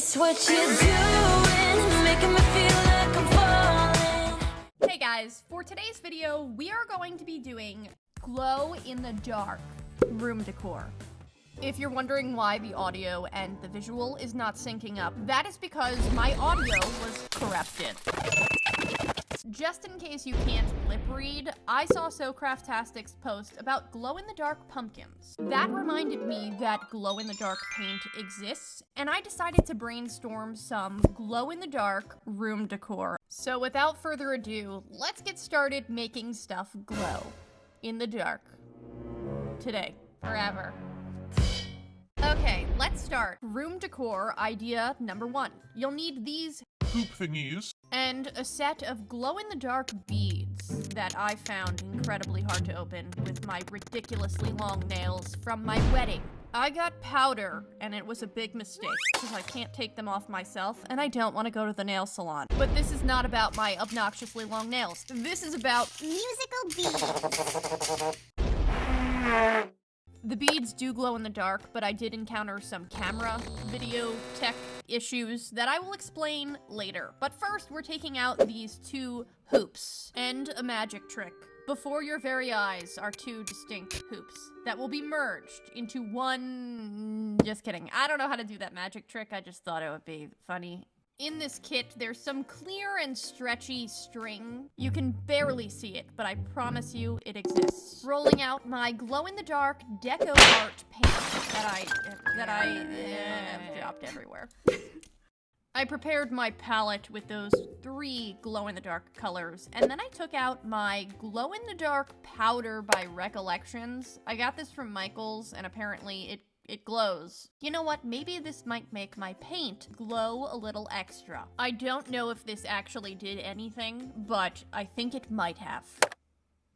It's what you're doing, making me feel like I'm falling. Hey guys, for today's video, we are going to be doing glow in the dark room decor. If you're wondering why the audio and the visual is not syncing up, that is because my audio was corrupted. Just in case you can't lip read, I saw SoCraftastic's post about glow-in-the-dark pumpkins. That reminded me that glow-in-the-dark paint exists, and I decided to brainstorm some glow-in-the-dark room decor. So without further ado, let's get started making stuff glow in the dark. Today, forever. Okay, let's start. Room decor idea number 1. You'll need these hoop thingies and a set of glow-in-the-dark beads that I found incredibly hard to open with my ridiculously long nails from my wedding. I got powder, and it was a big mistake, because I can't take them off myself, and I don't want to go to the nail salon. But this is not about my obnoxiously long nails. This is about musical beads. The beads do glow in the dark, but I did encounter some camera, video, tech issues that I will explain later. But first, we're taking out these 2 hoops and a magic trick. Before your very eyes are 2 distinct hoops that will be merged into one... Just kidding. I don't know how to do that magic trick. I just thought it would be funny. In this kit, there's some clear and stretchy string. You can barely see it, but I promise you it exists. Rolling out my glow-in-the-dark deco art paint that I have dropped everywhere. I prepared my palette with those 3 glow-in-the-dark colors, and then I took out my glow-in-the-dark powder by Recollections. I got this from Michael's, and apparently it glows. You know what? Maybe this might make my paint glow a little extra. I don't know if this actually did anything, but I think it might have.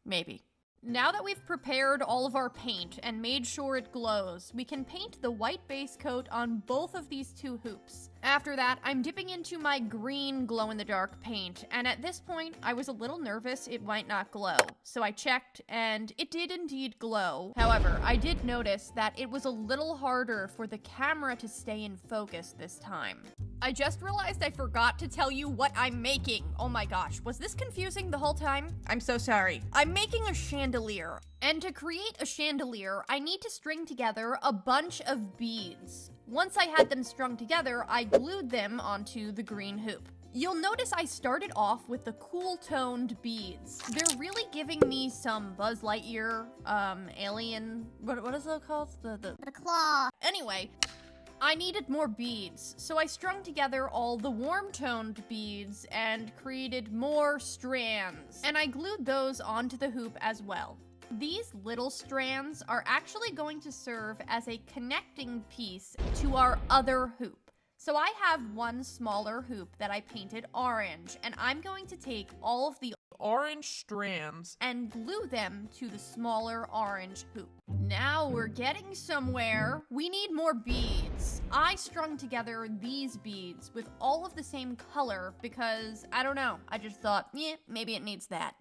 Maybe. Now that we've prepared all of our paint and made sure it glows, we can paint the white base coat on both of these 2 hoops. After that, I'm dipping into my green glow-in-the-dark paint, and at this point, I was a little nervous it might not glow. So I checked, and it did indeed glow. However, I did notice that it was a little harder for the camera to stay in focus this time. I just realized I forgot to tell you what I'm making. Oh my gosh, was this confusing the whole time? I'm so sorry. I'm making a chandelier. And to create a chandelier, I need to string together a bunch of beads. Once I had them strung together, I glued them onto the green hoop. You'll notice I started off with the cool-toned beads. They're really giving me some Buzz Lightyear, alien, what is it called? The claw. Anyway, I needed more beads, so I strung together all the warm-toned beads and created more strands. And I glued those onto the hoop as well. These little strands are actually going to serve as a connecting piece to our other hoop. So I have one smaller hoop that I painted orange, and I'm going to take all of the orange strands and glue them to the smaller orange hoop. Now we're getting somewhere. We need more beads. I strung together these beads with all of the same color because, I don't know, I just thought, yeah, maybe it needs that.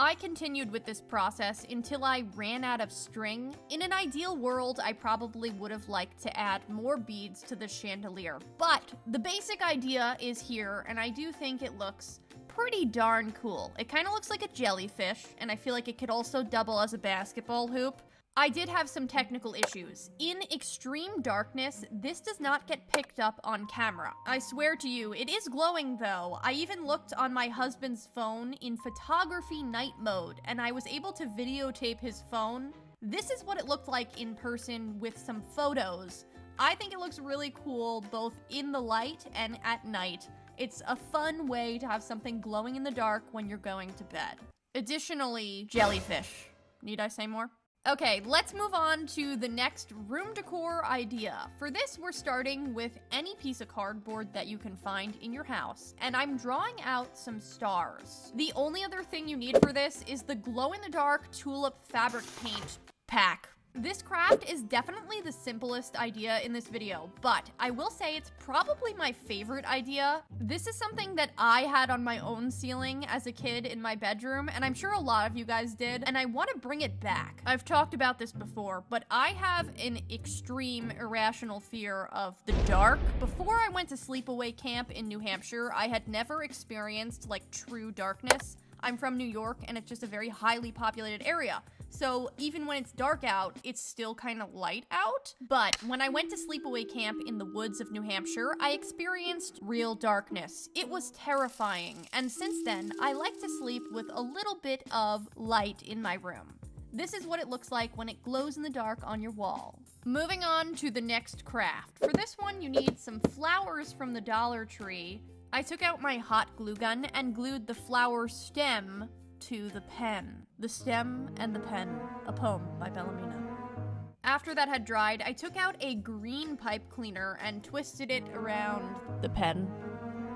I continued with this process until I ran out of string. In an ideal world, I probably would have liked to add more beads to the chandelier, but the basic idea is here, and I do think it looks pretty darn cool. It kind of looks like a jellyfish, and I feel like it could also double as a basketball hoop. I did have some technical issues. In extreme darkness, this does not get picked up on camera. I swear to you, it is glowing though. I even looked on my husband's phone in photography night mode, and I was able to videotape his phone. This is what it looked like in person with some photos. I think it looks really cool both in the light and at night. It's a fun way to have something glowing in the dark when you're going to bed. Additionally, jellyfish. Need I say more? Okay, let's move on to the next room decor idea. For this, we're starting with any piece of cardboard that you can find in your house, and I'm drawing out some stars. The only other thing you need for this is the glow-in-the-dark tulip fabric paint pack. This craft is definitely the simplest idea in this video, but I will say it's probably my favorite idea. This is something that I had on my own ceiling as a kid in my bedroom, and I'm sure a lot of you guys did, and I want to bring it back. I've talked about this before, but I have an extreme irrational fear of the dark. Before I went to sleepaway camp in New Hampshire, I had never experienced like true darkness. I'm from New York, and it's just a very highly populated area. So even when it's dark out, it's still kind of light out. But when I went to sleepaway camp in the woods of New Hampshire, I experienced real darkness. It was terrifying. And since then, I like to sleep with a little bit of light in my room. This is what it looks like when it glows in the dark on your wall. Moving on to the next craft. For this one, you need some flowers from the Dollar Tree. I took out my hot glue gun and glued the flower stem to the pen. The Stem and the Pen, a poem by Bellamena. After that had dried, I took out a green pipe cleaner and twisted it around the pen.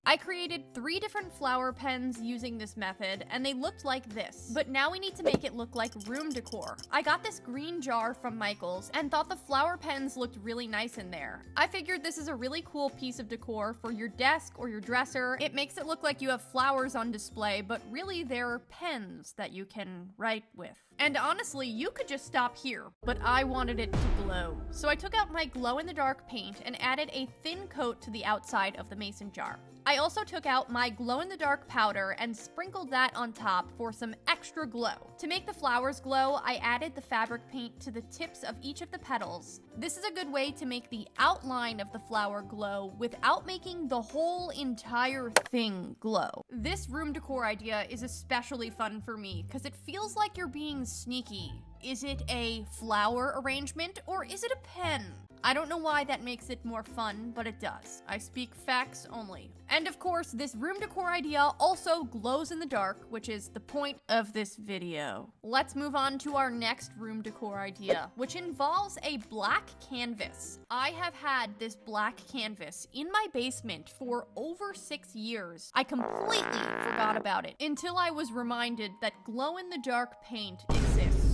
I created 3 different flower pens using this method, and they looked like this. But now we need to make it look like room decor. I got this green jar from Michael's and thought the flower pens looked really nice in there. I figured this is a really cool piece of decor for your desk or your dresser. It makes it look like you have flowers on display, but really they're pens that you can write with. And honestly, you could just stop here, but I wanted it to glow. So I took out my glow-in-the-dark paint and added a thin coat to the outside of the mason jar. I also took out my glow-in-the-dark powder and sprinkled that on top for some extra glow. To make the flowers glow, I added the fabric paint to the tips of each of the petals. This is a good way to make the outline of the flower glow without making the whole entire thing glow. This room decor idea is especially fun for me because it feels like you're being sneaky. Is it a flower arrangement or is it a pen? I don't know why that makes it more fun, but it does. I speak facts only. And of course, this room decor idea also glows in the dark, which is the point of this video. Let's move on to our next room decor idea, which involves a black canvas. I have had this black canvas in my basement for over 6 years. I completely forgot about it until I was reminded that glow-in-the-dark paint exists.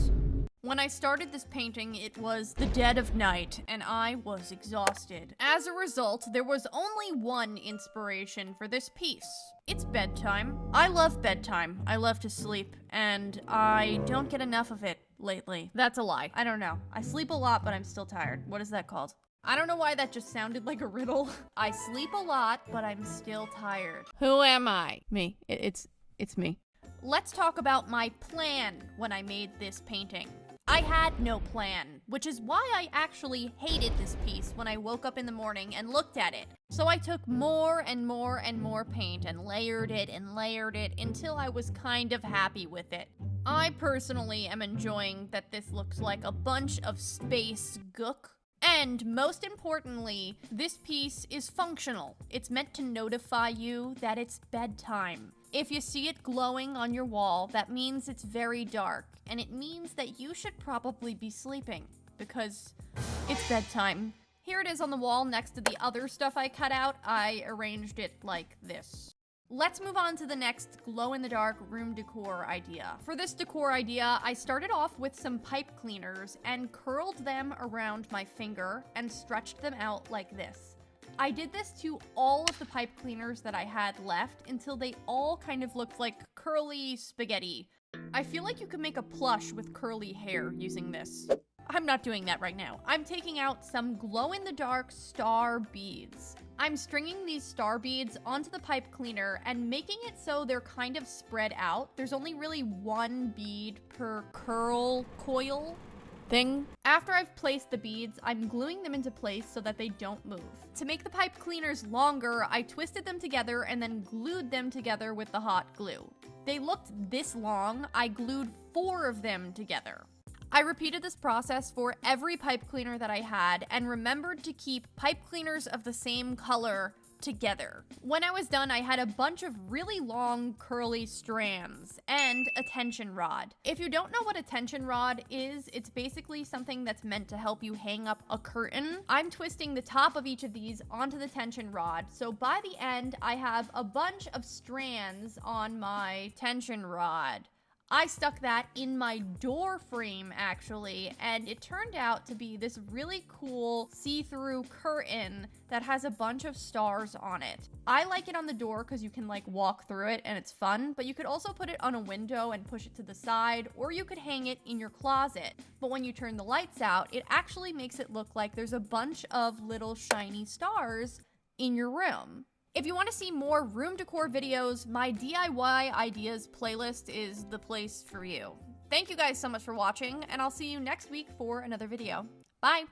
When I started this painting, it was the dead of night, and I was exhausted. As a result, there was only one inspiration for this piece. It's bedtime. I love bedtime. I love to sleep, and I don't get enough of it lately. That's a lie. I don't know. I sleep a lot, but I'm still tired. What is that called? I don't know why that just sounded like a riddle. I sleep a lot, but I'm still tired. Who am I? Me. It's me. Let's talk about my plan when I made this painting. I had no plan, which is why I actually hated this piece when I woke up in the morning and looked at it. So I took more and more and more paint and layered it until I was kind of happy with it. I personally am enjoying that this looks like a bunch of space gook. And most importantly, this piece is functional. It's meant to notify you that it's bedtime. If you see it glowing on your wall, that means it's very dark, and it means that you should probably be sleeping, because it's bedtime. Here it is on the wall next to the other stuff I cut out. I arranged it like this. Let's move on to the next glow-in-the-dark room decor idea. For this decor idea, I started off with some pipe cleaners and curled them around my finger and stretched them out like this. I did this to all of the pipe cleaners that I had left until they all kind of looked like curly spaghetti. I feel like you could make a plush with curly hair using this. I'm not doing that right now. I'm taking out some glow-in-the-dark star beads. I'm stringing these star beads onto the pipe cleaner and making it so they're kind of spread out. There's only really one bead per curl coil thing. After I've placed the beads, I'm gluing them into place so that they don't move. To make the pipe cleaners longer, I twisted them together and then glued them together with the hot glue. They looked this long. I glued 4 of them together. I repeated this process for every pipe cleaner that I had and remembered to keep pipe cleaners of the same color together. When I was done, I had a bunch of really long curly strands and a tension rod. If you don't know what a tension rod is, it's basically something that's meant to help you hang up a curtain. I'm twisting the top of each of these onto the tension rod, so by the end, I have a bunch of strands on my tension rod. I stuck that in my door frame, actually, and it turned out to be this really cool see-through curtain that has a bunch of stars on it. I like it on the door because you can like walk through it and it's fun, but you could also put it on a window and push it to the side, or you could hang it in your closet. But when you turn the lights out, it actually makes it look like there's a bunch of little shiny stars in your room. If you want to see more room decor videos, my DIY ideas playlist is the place for you. Thank you guys so much for watching, and I'll see you next week for another video. Bye!